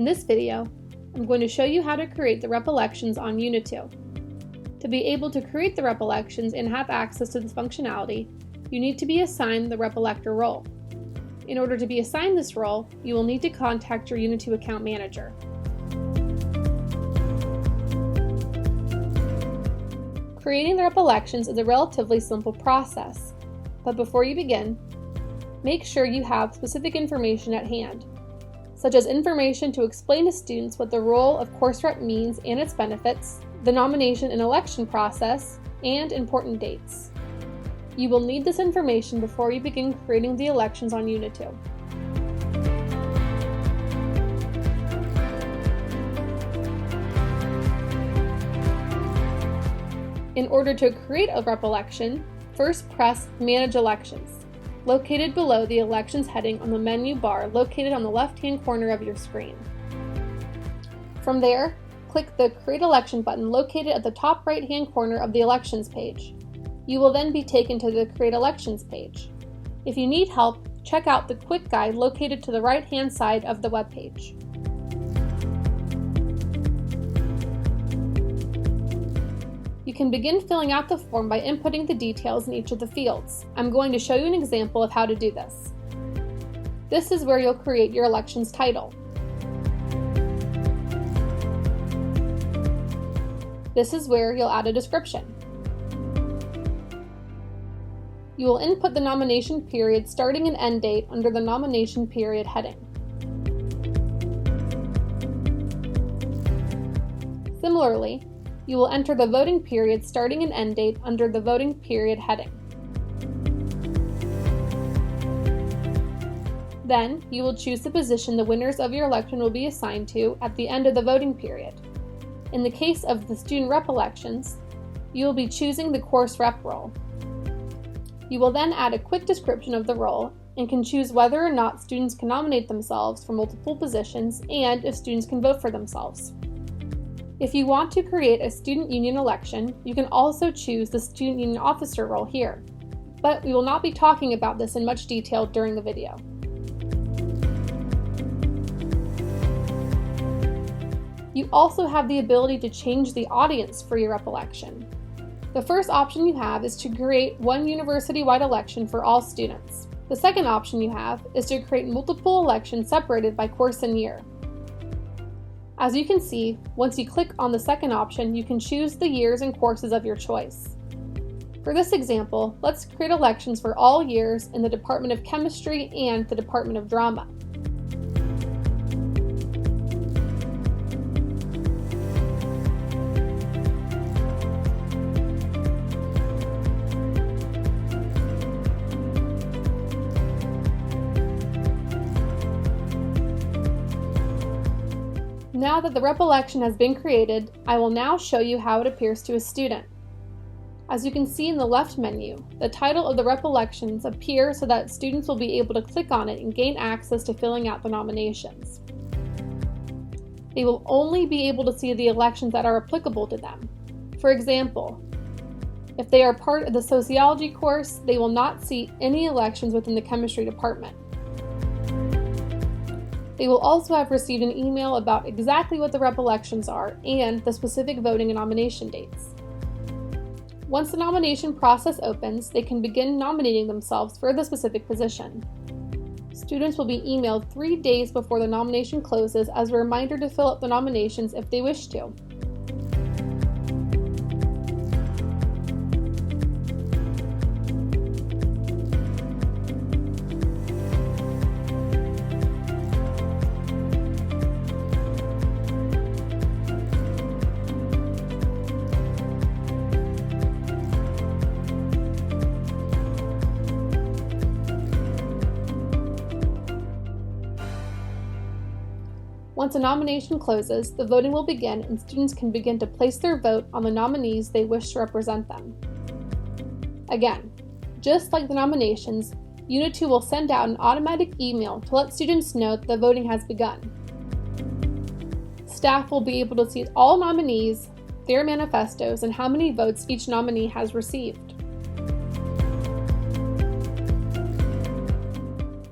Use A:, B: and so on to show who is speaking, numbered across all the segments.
A: this video, I'm going to show you how to create the rep elections on Unit 2. To be able to create the rep elections and have access to this functionality, you need to be assigned the rep elector role. In order to be assigned this role, you will need to contact your Unit 2 account manager. Creating the rep elections is a relatively simple process, but before you begin, make sure you have specific information at hand, such as information to explain to students what the role of course rep means and its benefits, the nomination and election process, and important dates. You will need this information before you begin creating the elections on Unit 2. In order to create a rep election, first press Manage Elections, located below the Elections heading on the menu bar located on the left-hand corner of your screen. From there, click the Create Election button located at the top right-hand corner of the Elections page. You will then be taken to the Create Elections page. If you need help, check out the quick guide located to the right-hand side of the web page. You can begin filling out the form by inputting the details in each of the fields. I'm going to show you an example of how to do this. This is where you'll create your elections title. This is where you'll add a description. You will input the nomination period starting and end date under the nomination period heading. Similarly, you will enter the voting period starting and end date under the voting period heading. Then, you will choose the position the winners of your election will be assigned to at the end of the voting period. In the case of the student rep elections, you will be choosing the course rep role. You will then add a quick description of the role and can choose whether or not students can nominate themselves for multiple positions and if students can vote for themselves. If you want to create a student union election, you can also choose the student union officer role here, but we will not be talking about this in much detail during the video. You also have the ability to change the audience for your rep election. The first option you have is to create one university-wide election for all students. The second option you have is to create multiple elections separated by course and year. As you can see, once you click on the second option, you can choose the years and courses of your choice. For this example, let's create elections for all years in the Department of Chemistry and the Department of Drama. Now that the rep election has been created, I will now show you how it appears to a student. As you can see in the left menu, the title of the rep elections appear so that students will be able to click on it and gain access to filling out the nominations. They will only be able to see the elections that are applicable to them. For example, if they are part of the sociology course, they will not see any elections within the chemistry department. They will also have received an email about exactly what the rep elections are and the specific voting and nomination dates. Once the nomination process opens, they can begin nominating themselves for the specific position. Students will be emailed 3 days before the nomination closes as a reminder to fill out the nominations if they wish to. Once a nomination closes, the voting will begin and students can begin to place their vote on the nominees they wish to represent them. Again, just like the nominations, Unit 2 will send out an automatic email to let students know that the voting has begun. Staff will be able to see all nominees, their manifestos, and how many votes each nominee has received.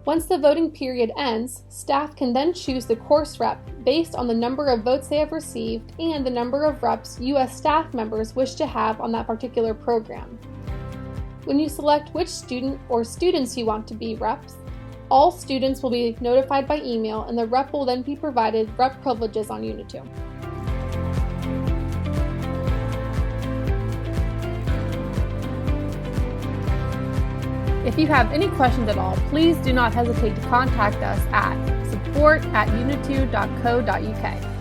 A: Once the voting period ends, staff can then choose the course rep based on the number of votes they have received and the number of reps U.S. staff members wish to have on that particular program. When you select which student or students you want to be reps, all students will be notified by email and the rep will then be provided rep privileges on Unit 2. If you have any questions at all, please do not hesitate to contact us at support@unit2.co.uk.